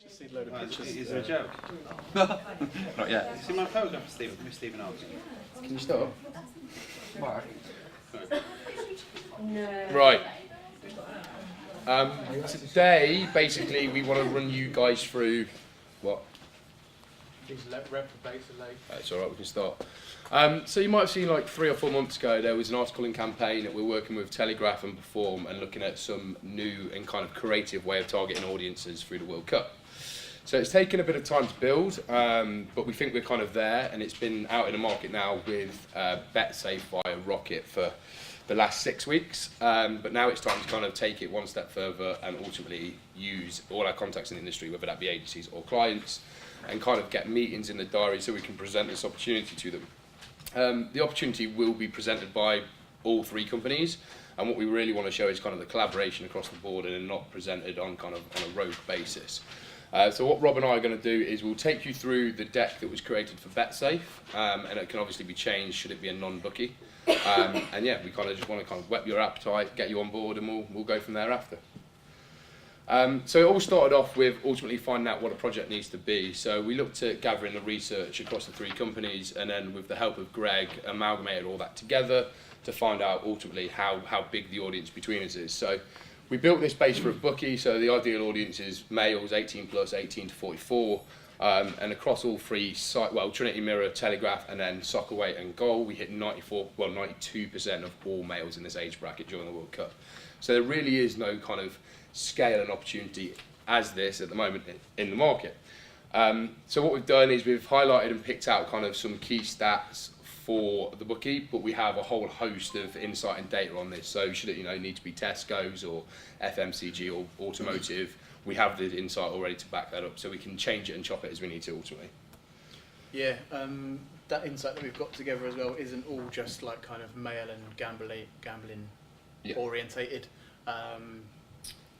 Just see a load of pictures. Is there a joke? Not yet. See my photograph with Stephen Hawking? Can you start? Mark. Right. Today, basically, we want to run you guys through what? It's all right. We can start. So you might have seen, like 3 or 4 months ago, there was an articling campaign that we're working with Telegraph and Perform and looking at some new and kind of creative way of targeting audiences through the World Cup. So it's taken a bit of time to build, but we think we're kind of there, and it's been out in the market now with BetSafe via Rocket for the last 6 weeks. But now it's time to kind of take it one step further and ultimately use all our contacts in the industry, whether that be agencies or clients, and kind of get meetings in the diary so we can present this opportunity to them. The opportunity will be presented by all 3 companies, and what we really want to show is kind of the collaboration across the board and not presented on kind of on a rogue basis. So what Rob and I are going to do is we'll take you through the deck that was created for BetSafe, and it can obviously be changed should it be a non-bookie. And yeah, we kind of just want to kind of whet your appetite, get you on board, and we'll go from there after. So it all started off with ultimately finding out what a project needs to be. So we looked at gathering the research across the 3 companies, and then with the help of Greg, amalgamated all that together to find out ultimately how big the audience between us is. So we built this base for a bookie, so the ideal audience is males 18 plus, 18 to 44, and across all 3 sites, well, Trinity Mirror, Telegraph, and then Soccerway and Goal, we hit 92% of all males in this age bracket during the World Cup. So there really is no kind of scale and opportunity as this at the moment in the market. So what we've done is we've highlighted and picked out kind of some key stats for the bookie, but we have a whole host of insight and data on this. So should it need to be Tesco's or FMCG or automotive, we have the insight already to back that up, so we can change it and chop it as we need to ultimately. Yeah, that insight that we've got together as well isn't all just like kind of male and gambling orientated.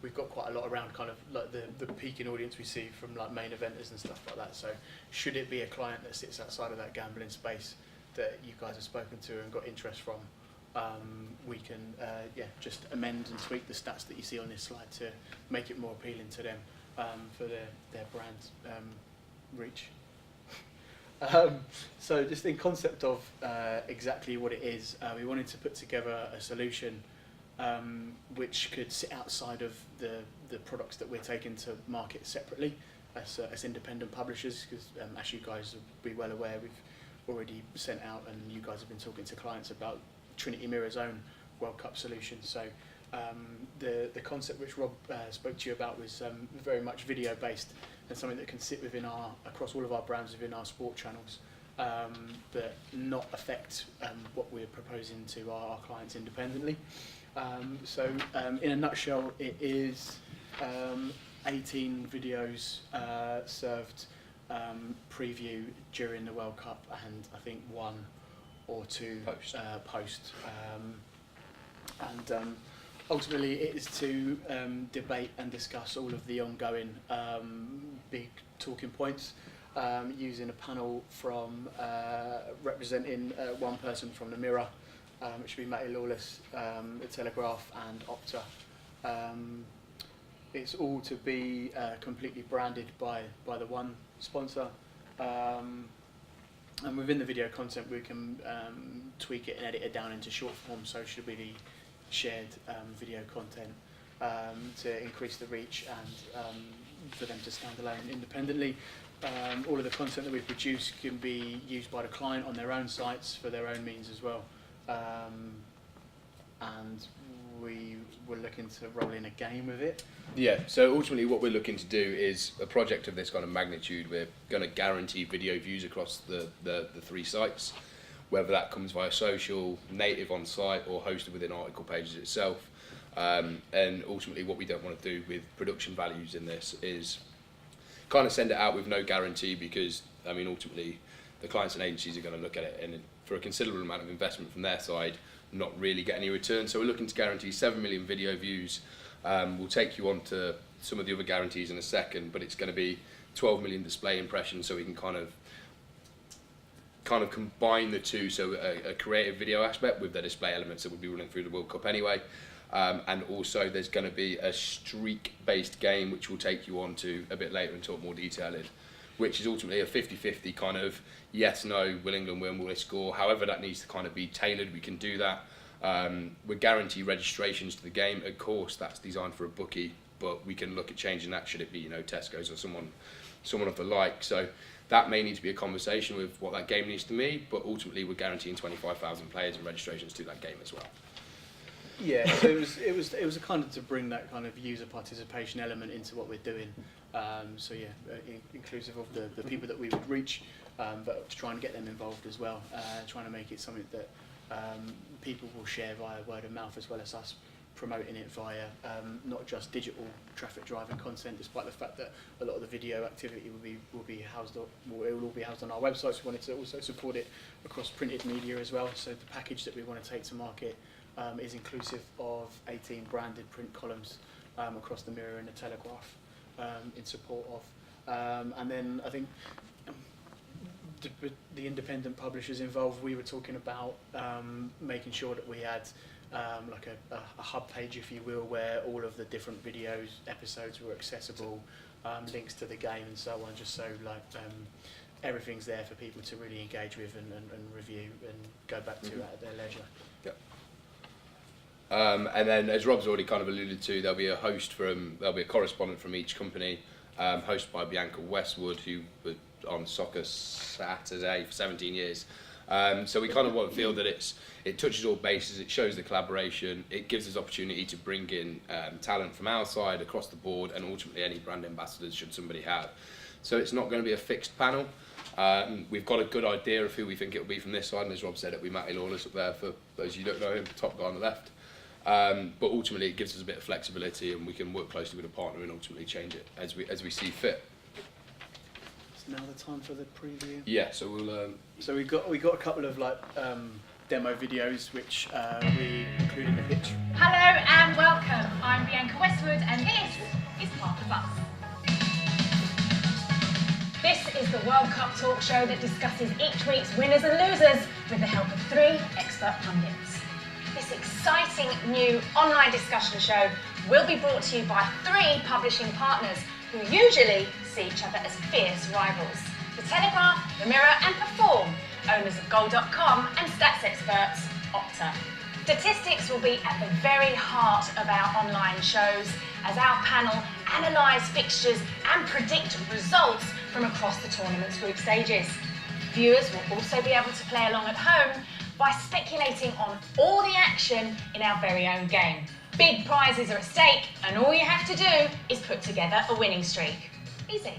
We've got quite a lot around kind of like the peaking audience we see from like main eventers and stuff like that. So should it be a client that sits outside of that gambling space that you guys have spoken to and got interest from, we can just amend and tweak the stats that you see on this slide to make it more appealing to them for their brand reach. So just in concept of exactly what it is, we wanted to put together a solution which could sit outside of the products that we're taking to market separately as independent publishers, because as you guys will be well aware, we've already sent out and you guys have been talking to clients about Trinity Mirror's own World Cup solution. So the concept which Rob spoke to you about was very much video based and something that can sit within across all of our brands within our sport channels, but not affect what we're proposing to our clients independently. So in a nutshell, it is 18 videos served preview during the World Cup, and I think 1 or 2 post. And ultimately it is to debate and discuss all of the ongoing big talking points, using a panel from representing one person from the Mirror, which would be Matty Lawless, the Telegraph and Opta. It's all to be completely branded by the one sponsor, and within the video content we can tweak it and edit it down into short form, so should be the shared video content to increase the reach and for them to stand alone independently. All of the content that we produce can be used by the client on their own sites for their own means as well. And we were looking to roll in a game with it. Yeah, so ultimately what we're looking to do is a project of this kind of magnitude. We're going to guarantee video views across the 3 sites, whether that comes via social, native on site, or hosted within article pages itself. And ultimately what we don't want to do with production values in this is kind of send it out with no guarantee, because I mean ultimately the clients and agencies are going to look at it and for a considerable amount of investment from their side not really get any return. So we're looking to guarantee 7 million video views. We'll take you on to some of the other guarantees in a second, but it's going to be 12 million display impressions, so we can kind of combine the two, so a creative video aspect with the display elements that would be running through the World Cup anyway. And also there's going to be a streak-based game which we'll take you on to a bit later and talk more detail in, which is ultimately a 50-50 kind of yes, no, will England win, will they score? However that needs to kind of be tailored, we can do that. We guarantee registrations to the game. Of course, that's designed for a bookie, but we can look at changing that should it be, Tesco's or someone of the like. So that may need to be a conversation with what that game needs to be, but ultimately we're guaranteeing 25,000 players and registrations to that game as well. Yeah, so it was a kind of to bring that kind of user participation element into what we're doing. Inclusive of the people that we would reach, but to try and get them involved as well. Trying to make it something that people will share via word of mouth, as well as us promoting it via not just digital traffic driving content, despite the fact that a lot of the video activity will be housed on our websites. We wanted to also support it across printed media as well. So the package that we want to take to market is inclusive of 18 branded print columns across the Mirror and the Telegraph in support of. And then I think the independent publishers involved, we were talking about making sure that we had like a hub page, if you will, where all of the different videos, episodes were accessible, links to the game and so on, just so everything's there for people to really engage with and review and go back to at their leisure. Yep. And then, as Rob's already kind of alluded to, there'll be a correspondent from each company, hosted by Bianca Westwood, who was on Soccer Saturday for 17 years. So we kind of want to feel that it touches all bases, it shows the collaboration, it gives us opportunity to bring in talent from our side across the board, and ultimately any brand ambassadors should somebody have. So it's not going to be a fixed panel. We've got a good idea of who we think it will be from this side, and as Rob said, it'll be Matty Lawless up there for those of you who don't know him, the top guy on the left. But ultimately it gives us a bit of flexibility, and we can work closely with a partner and ultimately change it as we see fit. Is now the time for the preview? Yeah, so we'll. So we got a couple of demo videos which we include in the pitch. Hello and welcome. I'm Bianca Westwood and this is Part of Us. This is the World Cup talk show that discusses each week's winners and losers with the help of 3 expert pundits. This exciting new online discussion show will be brought to you by 3 publishing partners who usually see each other as fierce rivals. The Telegraph, The Mirror and Perform, owners of Goal.com and stats experts Opta. Statistics will be at the very heart of our online shows as our panel analyse fixtures and predict results from across the tournament's group stages. Viewers will also be able to play along at home by speculating on all the action in our very own game. Big prizes are at stake, and all you have to do is put together a winning streak. Easy.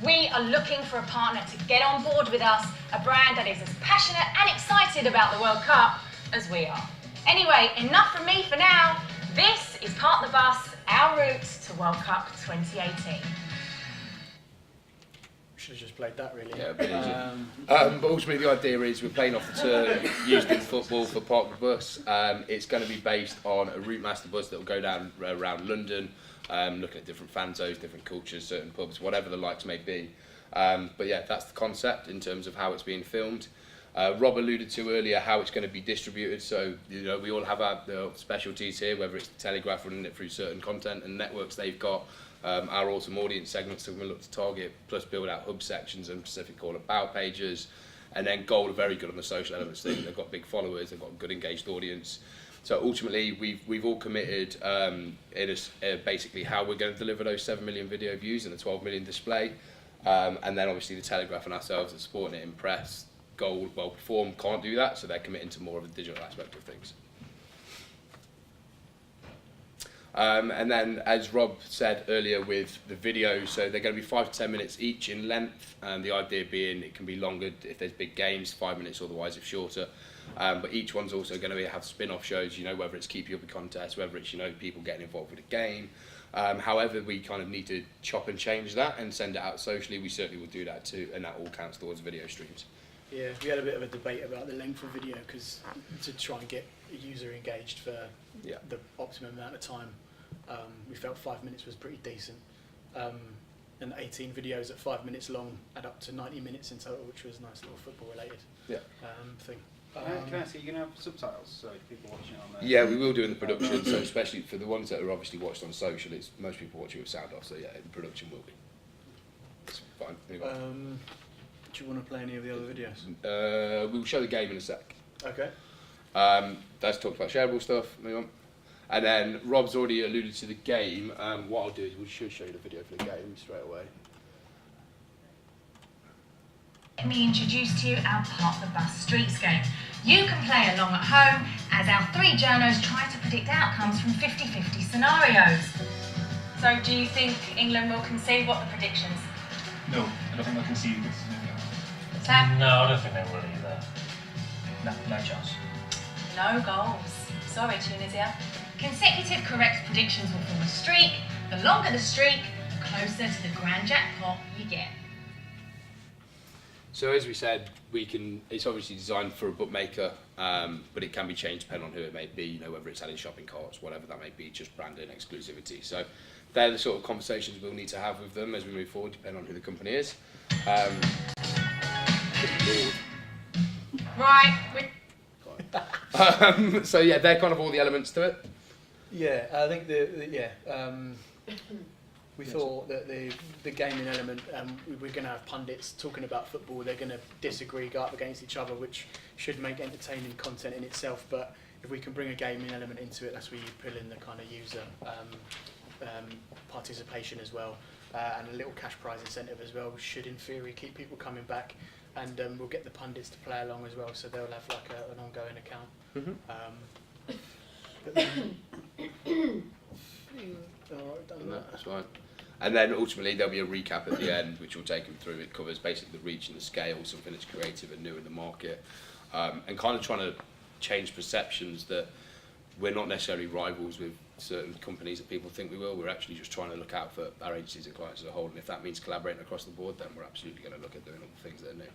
We are looking for a partner to get on board with us, a brand that is as passionate and excited about the World Cup as we are. Anyway, enough from me for now. This is Part the Bus, our route to World Cup 2018. Should have just played that, really. Yeah, a bit easier. But ultimately the idea is we're playing off the turn used in football for Park the Bus. It's going to be based on a Route Master bus that will go down around London, looking at different fan zones, different cultures, certain pubs, whatever the likes may be. But yeah, that's the concept in terms of how it's being filmed. Rob alluded to earlier how it's going to be distributed, so we all have our specialties here, whether it's the Telegraph running it through certain content and networks they've got, our autumn audience segments that we're going to look to target, plus build out hub sections and specific call about pages, and then Goal are very good on the social elements thing. They've got big followers, they've got a good engaged audience. So ultimately we've all committed basically how we're going to deliver those 7 million video views and a 12 million display, and then obviously the Telegraph and ourselves are supporting it in press. Goal, well Perform can't do that, so they're committing to more of the digital aspect of things. And then, as Rob said earlier with the videos, so they're going to be 5 to 10 minutes each in length, and the idea being it can be longer if there's big games, 5 minutes otherwise if shorter. But each one's also going to have spin-off shows, whether it's Keep You Up in Contest, whether it's, people getting involved with a game. However, we kind of need to chop and change that and send it out socially. We certainly will do that too, and that all counts towards video streams. Yeah, we had a bit of a debate about the length of video because to try and get a user engaged for the optimum amount of time, we felt 5 minutes was pretty decent. And 18 videos at 5 minutes long add up to 90 minutes in total, which was a nice little football related thing. Can I ask, are you going to have subtitles so people watching it on there? Yeah, we will do in the production, so especially for the ones that are obviously watched on social, it's most people watch it with sound off, so yeah, in production will be. It's fine. Anyway. Do you want to play any of the other videos? We'll show the game in a sec. Okay. That's talked about shareable stuff, move on. And then Rob's already alluded to the game. What I'll do is we should show you the video for the game straight away. Let me introduce to you our Park the Bus Streets game. You can play along at home as our three journos try to predict outcomes from 50-50 scenarios. So do you think England will concede? What are the predictions? No, I don't think they'll concede this. Sam? No, I don't think they will either. No chance. No goals. Sorry, Tunisia. Consecutive correct predictions will form a streak. The longer the streak, the closer to the grand jackpot you get. So as we said, it's obviously designed for a bookmaker, but it can be changed depending on who it may be, you know, whether it's selling shopping carts, whatever that may be, just branding, exclusivity. So they're the sort of conversations we'll need to have with them as we move forward, depending on who the company is. Right. So yeah, they're kind of all the elements to it. Yeah, I think we thought that the gaming element, we're going to have pundits talking about football. They're going to disagree, go up against each other, which should make entertaining content in itself. But if we can bring a gaming element into it, that's where you pull in the kind of user participation as well, and a little cash prize incentive as well, should in theory keep people coming back. And we'll get the pundits to play along as well, so they'll have like an ongoing account. Alright, done that. That's fine. And then ultimately there'll be a recap at the end, which will take them through. It covers basically the reach and the scale, something that's creative and new in the market, and kind of trying to change perceptions that we're not necessarily rivals with certain companies that people think we will. We're actually just trying to look out for our agencies and clients as a whole, and if that means collaborating across the board, then we're absolutely going to look at doing all the things that are new.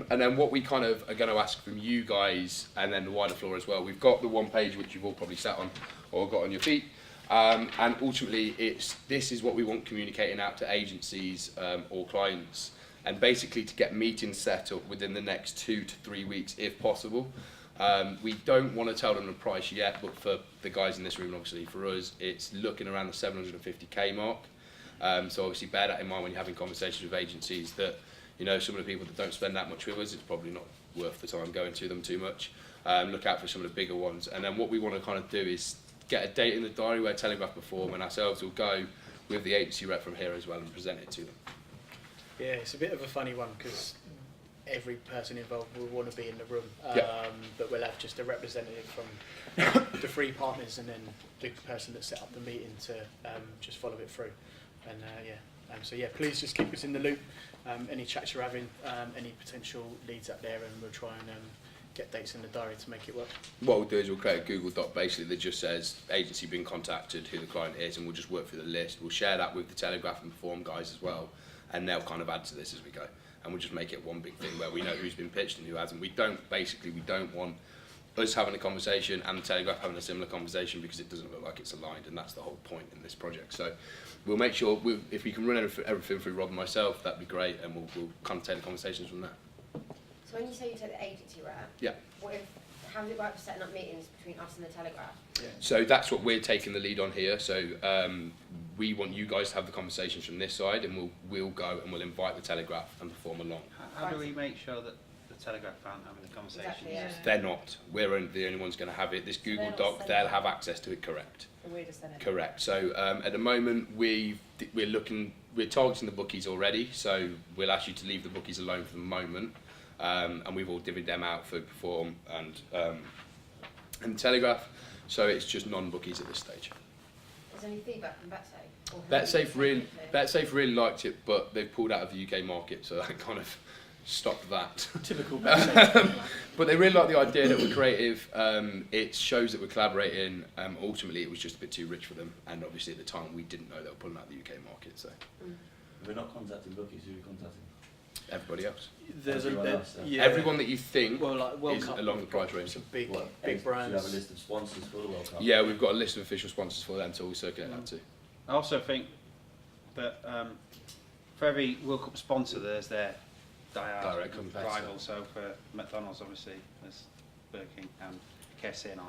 And then what we kind of are going to ask from you guys, and then the wider floor as well, we've got the one page which you've all probably sat on or got on your feet, and ultimately this is what we want communicating out to agencies or clients, and basically to get meetings set up within the next 2 to 3 weeks if possible. We don't want to tell them the price yet, but for the guys in this room, obviously for us, it's looking around the 750k mark. So obviously bear that in mind when you're having conversations with agencies that, you know, some of the people that don't spend that much with us, it's probably not worth the time going to them too much. Look out for some of the bigger ones. And then what we want to kind of do is get a date in the diary where Telegraph perform, and ourselves will go with the agency rep from here as well and present it to them. Yeah, it's a bit of a funny one because every person involved will want to be in the room, but we'll have just a representative from the three partners and then the person that set up the meeting to just follow it through. And so yeah, please just keep us in the loop. Any chats you're having, any potential leads up there, and we'll try and get dates in the diary to make it work. What we'll do is we'll create a Google Doc basically that just says agency being contacted, who the client is, and we'll just work through the list. We'll share that with the Telegraph and Perform guys as well, and they'll kind of add to this as we go. And we'll just make it one big thing where we know who's been pitched and who hasn't. We don't want us having a conversation and the Telegraph having a similar conversation, because it doesn't look like it's aligned, and that's the whole point in this project. So we'll make sure, if we can run everything through Rob and myself, that'd be great, and we'll kind of take the conversations from there. So when you say you take the agency rep, Yeah. how does it work for setting up meetings between us and the Telegraph? Yeah. So that's what we're taking the lead on here. So we want you guys to have the conversations from this side, and we'll go and we'll invite the Telegraph and Perform along. How do we make sure that the Telegraph aren't having the conversations? Exactly, yeah. They're not. We're the only ones going to have it. This Google Doc, they'll have access to it. Correct. We're just sending it. Correct. So at the moment we're targeting the bookies already. So we'll ask you to leave the bookies alone for the moment, and we've all divvied them out for Perform and Telegraph. So it's just non-bookies at this stage. Is there any feedback from BetSafe? BetSafe really liked it, but they've pulled out of the UK market, so that kind of stopped that. Typical. But they really like the idea that we're creative. It shows that we're collaborating. Ultimately, it was just a bit too rich for them, and obviously at the time we didn't know they were pulling out the UK market. So we're not contacting bookies. Who are we contacting? Everybody else. There's Everyone else, yeah. Everyone that you think like World is Cup, along the price range. some big What, big Do you have a brands. list of sponsors for the World Cup? Yeah, we've got a list of official sponsors for them, so we'll circulate that too. I also think that for every World Cup sponsor, there's their Direct direct competitor. rival. So for McDonald's, obviously, there's Burger King and KFC and all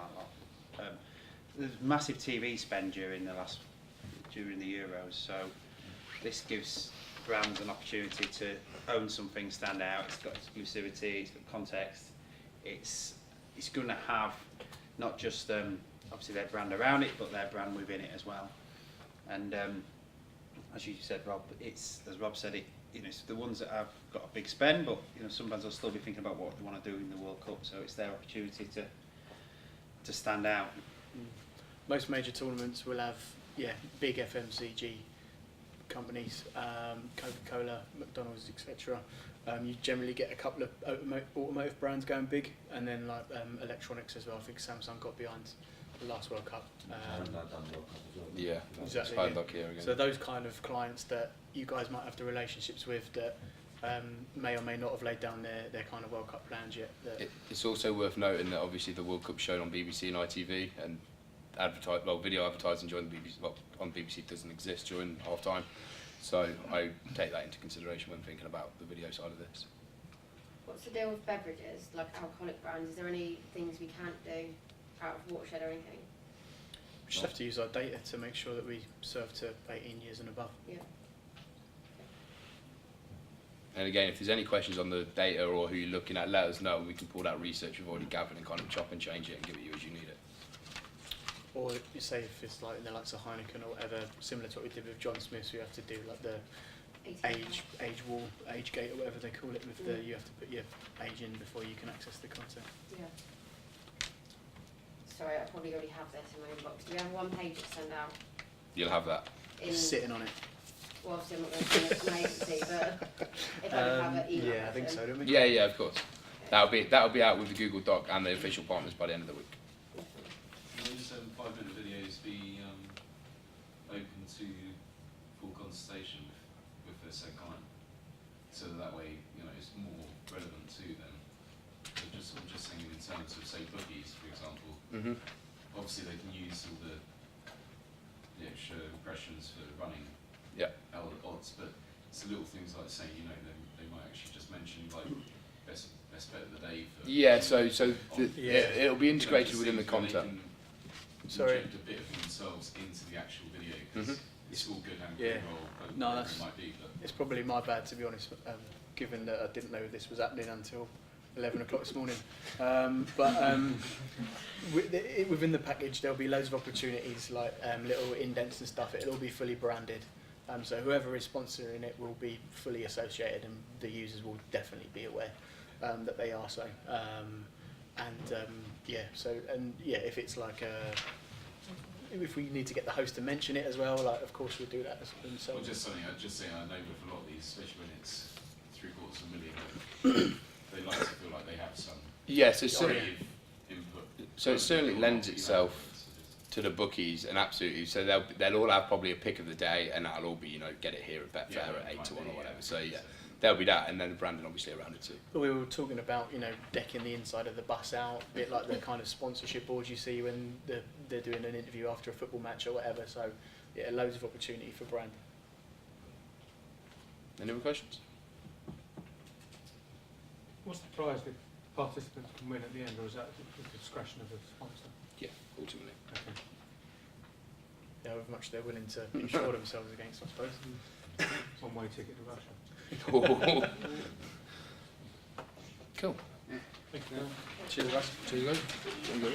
that lot. There's massive TV spend during the Euros, so this gives brands an opportunity to own something, stand out. It's got exclusivity, it's got context. It's going to have not just obviously their brand around it, but their brand within it as well. And as you said, Rob, it's, as Rob said, it's the ones that have got a big spend, but some brands will still be thinking about what they want to do in the World Cup. So it's their opportunity to stand out. Most major tournaments will have big FMCG companies, Coca-Cola, McDonald's, etc. You generally get a couple of automotive brands going big, and then like electronics as well. I think Samsung got behind the last World Cup. Yeah, Exactly, It's yeah. here again. So those kind of clients that you guys might have the relationships with that may or may not have laid down their kind of World Cup plans yet. It's also worth noting that obviously the World Cup shown on BBC and ITV, and video advertising during the BBC, on BBC doesn't exist during half time. So I take that into consideration when thinking about the video side of this. What's the deal with beverages, like alcoholic brands? Is there any things we can't do out of Watershed or anything? We just have to use our data to make sure that we serve to 18 years and above. Yeah. And again, if there's any questions on the data or who you're looking at, let us know. We can pull that research we've already gathered and kind of chop and change it and give it you as you need it. Or you say if it's like in the likes of Heineken or whatever, similar to what we did with John Smith, so you have to do like the age wall, age gate or whatever they call it, with the you have to put your age in before you can access the content. Yeah. Sorry, I probably already have this in my inbox. Do we have one page to send out? You'll have that. Sitting on it. Well, obviously I'm not going to send it to my agency, but if I could have an email. Yeah, I think so, don't we? Yeah, of course. That'll be out with the Google Doc and the official partners by the end of the week. Will these 5-minute videos be open to full consultation with the said client, so that way it's more relevant to them? So I'm just thinking in terms of say bookies, for example. Mm-hmm. Obviously they can use all the extra impressions for running odds, but it's the little things like saying they might actually just mention like best bet of the day for it'll be integrated within the content. Sorry. Inject a bit of themselves into the actual video, because it's all good and Yeah. well, No, whatever it might be, but It's probably my bad, to be honest, given that I didn't know this was happening until 11 o'clock this morning. Within the package, there'll be loads of opportunities, like little indents and stuff. It'll all be fully branded. So whoever is sponsoring it will be fully associated, and the users will definitely be aware that they are so. If it's like if we need to get the host to mention it as well, like of course we'll do that. And so well, just saying, I know with a lot of these, especially when it's $750,000, they like to feel like they have some creative input. So it certainly lends itself to the bookies, and absolutely. So they'll all have probably a pick of the day, and that'll all be get it here at Betfair at 8 to 1 or whatever. So there'll be that, and then the branding obviously around it too. We were talking about decking the inside of the bus out, a bit like the kind of sponsorship boards you see when they're doing an interview after a football match or whatever. So loads of opportunity for brand. Any other questions? What's the prize that participants can win at the end, or is that at the discretion of the sponsor? Yeah, ultimately. Okay. However much they're willing to insure themselves against, I suppose. One-way ticket to Russia. Cool. Thank you. Cheers, guys. Cheers, guys.